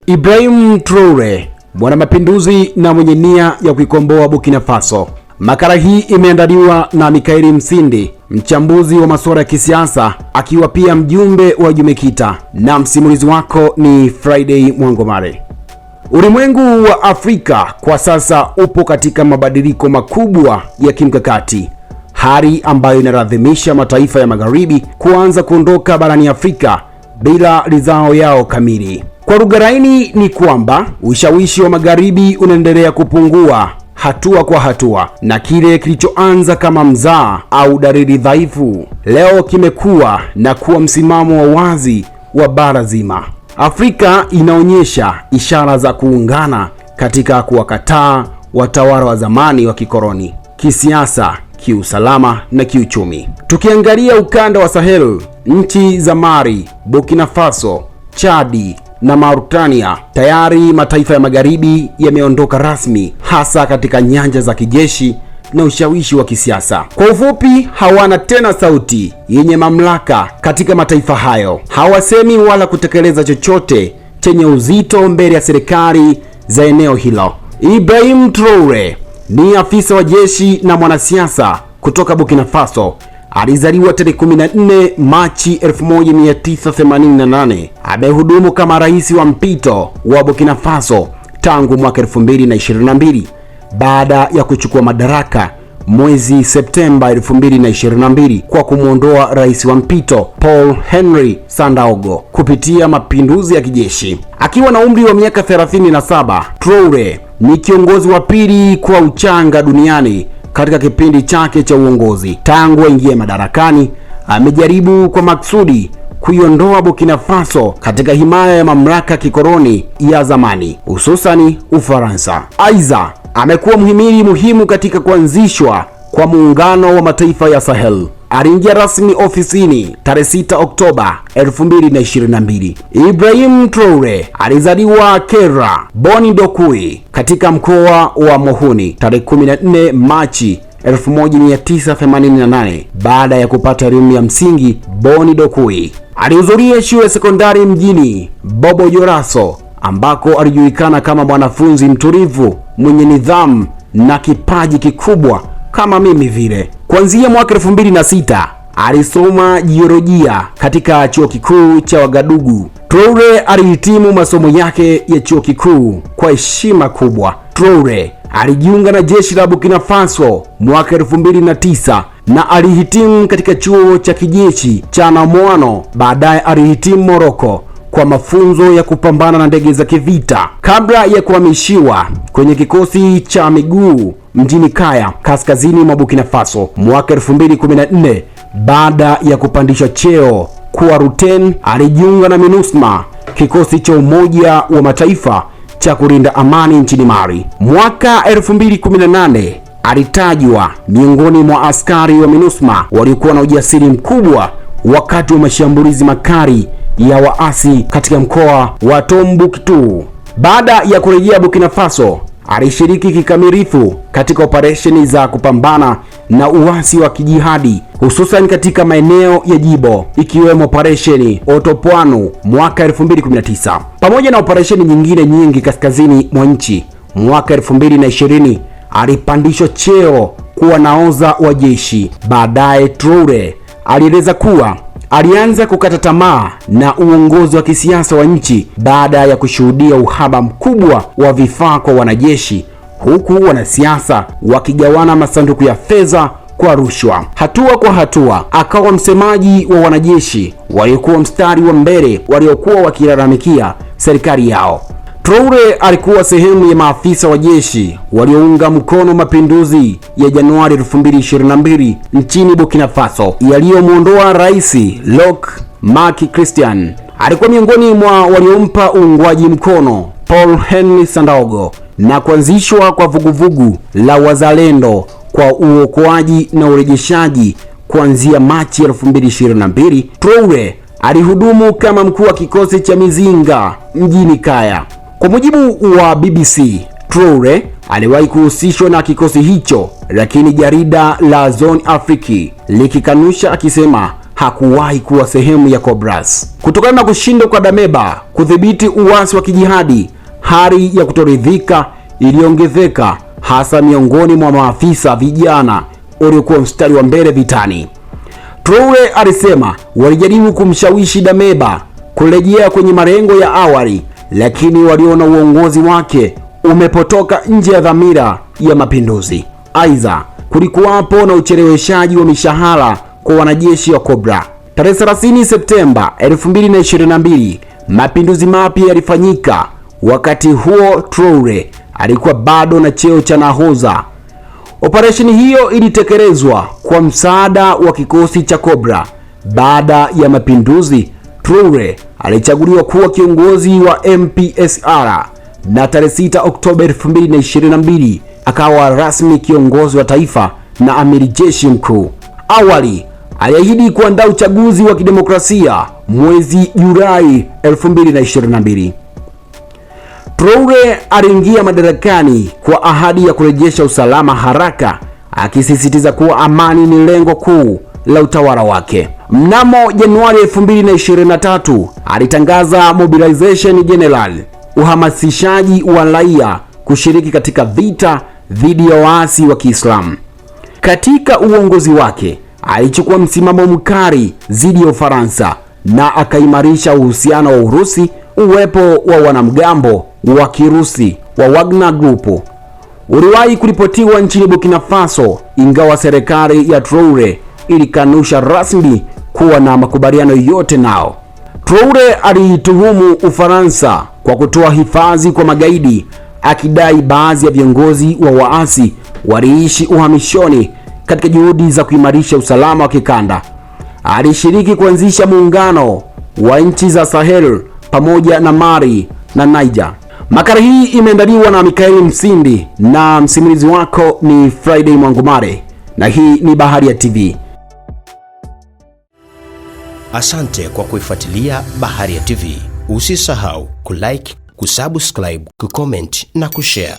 Ibrahim Traore, mwanamapinduzi na mwenye nia ya kuikomboa Burkina Faso. Makala hii imeandaliwa na Mikaeli Msindi, mchambuzi wa masuala ya kisiasa, akiwa pia mjumbe wa Jumekita, na msimulizi wako ni Friday Mwangomare. Ulimwengu wa Afrika kwa sasa upo katika mabadiliko makubwa ya kimkakati, hali ambayo inaradhimisha mataifa ya magharibi kuanza kuondoka barani Afrika bila ridhaa yao kamili. Kwa lugha laini ni kwamba ushawishi wa magharibi unaendelea kupungua hatua kwa hatua, na kile kilichoanza kama mzaa au dalili dhaifu leo kimekuwa na kuwa msimamo wa wazi wa bara zima. Afrika inaonyesha ishara za kuungana katika kuwakataa watawala wa zamani wa kikoloni, kisiasa, kiusalama na kiuchumi. Tukiangalia ukanda wa Sahel, nchi za Mali, Burkina Faso, Chadi na Mauritania, tayari mataifa ya magharibi yameondoka rasmi, hasa katika nyanja za kijeshi na ushawishi wa kisiasa. Kwa ufupi, hawana tena sauti yenye mamlaka katika mataifa hayo. Hawasemi wala kutekeleza chochote chenye uzito mbele ya serikali za eneo hilo. Ibrahim Traore ni afisa wa jeshi na mwanasiasa kutoka Burkina Faso. Alizaliwa tarehe 14 Machi 1988. Amehudumu kama rais wa mpito wa Burkina Faso tangu mwaka 2022 baada ya kuchukua madaraka mwezi Septemba 2022 kwa kumwondoa rais wa mpito Paul Henri Sandaogo kupitia mapinduzi ya kijeshi. Akiwa na umri wa miaka 37, Traore ni kiongozi wa pili kwa uchanga duniani katika kipindi chake cha uongozi. Tangu aingie madarakani, amejaribu kwa maksudi kuiondoa Burkina Faso katika himaya ya mamlaka kikoloni ya zamani, hususani Ufaransa. Aidha, amekuwa mhimili muhimu katika kuanzishwa kwa muungano wa mataifa ya Sahel. Aliingia rasmi ofisini tarehe 6 Oktoba 2022. Ibrahim Traore alizaliwa Kera, Boni Dokui, katika mkoa wa Mohuni tarehe 14 Machi 1988. Baada ya kupata elimu ya msingi Boni Dokui, alihudhuria shule sekondari mjini Bobo Dioulasso, ambako alijulikana kama mwanafunzi mtulivu mwenye nidhamu na kipaji kikubwa kama mimi vile. Kuanzia mwaka 2006 alisoma jiolojia katika chuo kikuu cha Wagadugu. Traore alihitimu masomo yake ya chuo kikuu kwa heshima kubwa. Traore alijiunga na jeshi la Burkina Faso mwaka 2009 na alihitimu katika chuo cha kijeshi cha Namoano. Baadaye alihitimu Morocco kwa mafunzo ya kupambana na ndege za kivita kabla ya kuhamishiwa kwenye kikosi cha miguu mjini Kaya, kaskazini mwa Burkina Faso mwaka 2014. Baada ya kupandishwa cheo kuwa Luteni, alijiunga na MINUSMA, kikosi cha Umoja wa Mataifa cha kulinda amani nchini Mali. Mwaka 2018 alitajwa miongoni mwa askari wa MINUSMA waliokuwa na ujasiri mkubwa wakati wa mashambulizi makali ya waasi katika mkoa wa Tombouctou. Baada ya kurejea Burkina Faso, alishiriki kikamilifu katika operesheni za kupambana na uasi wa kijihadi, hususan katika maeneo ya Djibo, ikiwemo operesheni Otopoano mwaka 2019 pamoja na operesheni nyingine nyingi kaskazini mwa nchi. Mwaka 2020 alipandishwa cheo kuwa nahodha wa jeshi. Baadaye Traore alieleza kuwa alianza kukata tamaa na uongozi wa kisiasa wa nchi baada ya kushuhudia uhaba mkubwa wa vifaa kwa wanajeshi, huku wanasiasa wakigawana masanduku ya fedha kwa rushwa. Hatua kwa hatua akawa msemaji wa wanajeshi waliokuwa mstari wa mbele waliokuwa wakilalamikia serikali yao. Traore alikuwa sehemu ya maafisa wa jeshi waliounga mkono mapinduzi ya Januari 2022 nchini Burkina Faso yaliyomuondoa Rais Roch Marc Christian. Alikuwa miongoni mwa waliompa uungwaji mkono Paul Henri Sandaogo na kuanzishwa kwa vuguvugu la Wazalendo kwa uokoaji na urejeshaji kuanzia Machi 2022. Traore alihudumu kama mkuu wa kikosi cha mizinga mjini Kaya. Kwa mujibu wa BBC, Traore aliwahi kuhusishwa na kikosi hicho, lakini jarida la Zone Afrique likikanusha, akisema hakuwahi kuwa sehemu ya Cobras. Kutokana na kushindwa kwa Dameba kudhibiti uasi wa kijihadi, hali ya kutoridhika iliongezeka hasa miongoni mwa maafisa vijana waliokuwa mstari wa mbele vitani. Traore alisema walijaribu kumshawishi Dameba kurejea kwenye malengo ya awali, lakini waliona uongozi wake umepotoka nje ya dhamira ya mapinduzi. Aidha, kulikuwapo na ucheleweshaji wa mishahara kwa wanajeshi wa Cobra. Tarehe 30 Septemba 2022, mapinduzi mapya yalifanyika. Wakati huo Traore alikuwa bado na cheo cha nahodha. Operesheni hiyo ilitekelezwa kwa msaada wa kikosi cha Cobra. Baada ya mapinduzi, Traore alichaguliwa kuwa kiongozi wa MPSR na tarehe 6 Oktoba 2022 akawa rasmi kiongozi wa taifa na amiri jeshi mkuu. Awali aliahidi kuandaa uchaguzi wa kidemokrasia mwezi Julai 2022. Traore aliingia madarakani kwa ahadi ya kurejesha usalama haraka, akisisitiza kuwa amani ni lengo kuu la utawala wake. Mnamo Januari 2023 alitangaza mobilization general, uhamasishaji wa raia kushiriki katika vita dhidi ya waasi wa Kiislamu. Katika uongozi wake alichukua msimamo mkali dhidi ya Ufaransa na akaimarisha uhusiano wa Urusi. Uwepo wa wanamgambo wa Kirusi wa Wagner Group uliwahi kuripotiwa nchini Burkina Faso, ingawa serikali ya Traore ilikanusha rasmi kuwa na makubaliano yote nao. Traore aliituhumu Ufaransa kwa kutoa hifadhi kwa magaidi, akidai baadhi ya viongozi wa waasi waliishi uhamishoni katika juhudi za kuimarisha usalama wa kikanda. Alishiriki kuanzisha muungano wa nchi za Sahel pamoja na Mali na Niger. Makala hii imeandaliwa na Mikaeli Msindi na msimulizi wako ni Friday Mwangumare, na hii ni Baharia TV. Asante kwa kuifuatilia Baharia TV. Usisahau kulike, kusubscribe, kucomment na kushare.